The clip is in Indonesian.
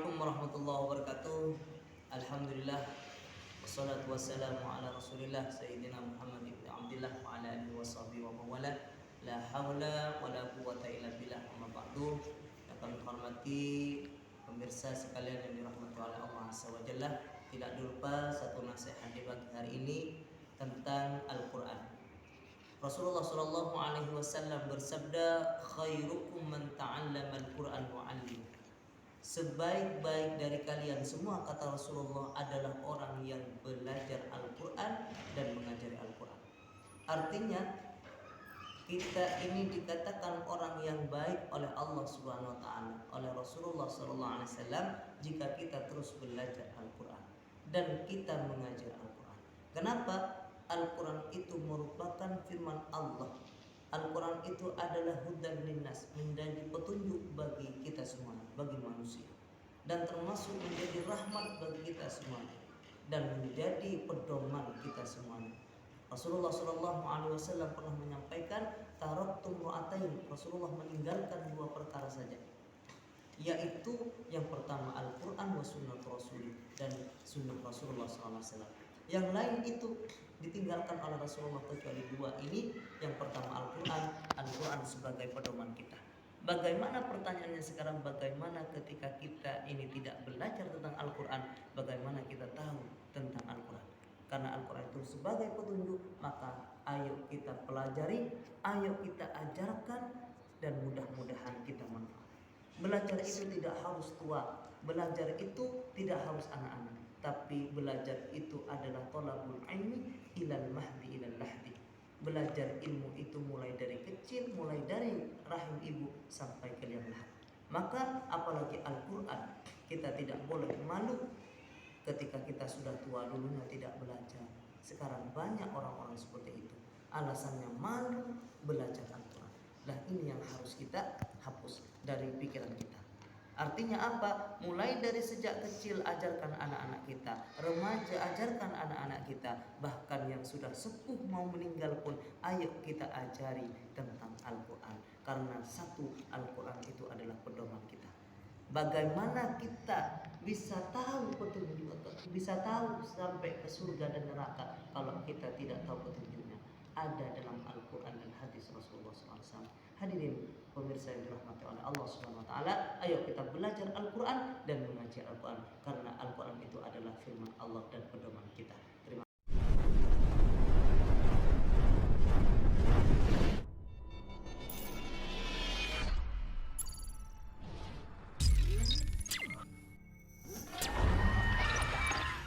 Assalamualaikum warahmatullahi wabarakatuh. Alhamdulillah wassalatu wassalamu ala Rasulillah Sayyidina Muhammad ibn Abdillah wa ala alihi washabihi wa mawala. La haula wala quwwata illa billah. Amma ba'du. Yang kami hormati pemirsa sekalian yang dirahmati oleh Allah Azza wa Jalla, tidak lupa satu nasihat di pagi hari ini tentang Al-Qur'an. Rasulullah Shallallahu alaihi wasallam bersabda, khairukum man ta'allama al-Qur'an wa 'allim. Sebaik-baik dari kalian semua, kata Rasulullah, adalah orang yang belajar Al-Quran dan mengajari Al-Quran. Artinya kita ini dikatakan orang yang baik oleh Allah Subhanahu Wa Taala, oleh Rasulullah Sallallahu Alaihi Wasallam, jika kita terus belajar Al-Quran dan kita mengajar Al-Quran. Kenapa? Al-Quran itu merupakan firman Allah. Al-Quran itu adalah hudan linnas, menjadi petunjuk bagi kita semua, bagi manusia, dan termasuk menjadi rahmat bagi kita semua, dan menjadi pedoman kita semua. Rasulullah Shallallahu Alaihi Wasallam pernah menyampaikan, taraktum ru'atain, Rasulullah meninggalkan dua perkara saja, yaitu yang pertama Al-Quran wa sunnah Rasul, dan sunnah Rasulullah SAW. Yang lain itu ditinggalkan oleh Rasulullah kecuali dua ini. Yang pertama Al-Quran sebagai pedoman kita. Bagaimana pertanyaannya sekarang, bagaimana ketika kita ini tidak belajar tentang Al-Quran, bagaimana kita tahu tentang Al-Quran? Karena Al-Quran itu sebagai petunjuk, maka ayo kita pelajari, ayo kita ajarkan, dan mudah-mudahan kita manfaat. Belajar itu tidak harus tua, belajar itu tidak harus anak-anak, tapi belajar itu adalah thalabul ilmi ilal mahdi ilal lahdi. Belajar ilmu itu mulai dari kecil, mulai dari rahim ibu sampai ke liang lahat. Maka apalagi Al-Quran, kita tidak boleh malu ketika kita sudah tua, dulunya tidak belajar. Sekarang banyak orang-orang seperti itu, alasannya malu belajar Al-Quran. Nah, ini yang harus kita hapus dari pikiran kita. Artinya apa? Mulai dari sejak kecil ajarkan anak-anak kita, remaja ajarkan anak-anak kita, bahkan yang sudah sepuh mau meninggal pun ayo kita ajari tentang Al-Quran. Karena satu, Al-Quran itu adalah pedoman kita. Bagaimana kita bisa tahu petunjuk, bisa tahu sampai ke surga dan neraka kalau kita tidak tahu petunjuknya? Ada dalam Al-Quran dan hadis Rasulullah SAW. Hadirin pemirsa yang dirahmati oleh Allah Subhanahu Wa Taala, ayo kita belajar Al-Quran dan mengaji Al-Quran, karena Al-Quran itu adalah firman Allah dan pedoman kita.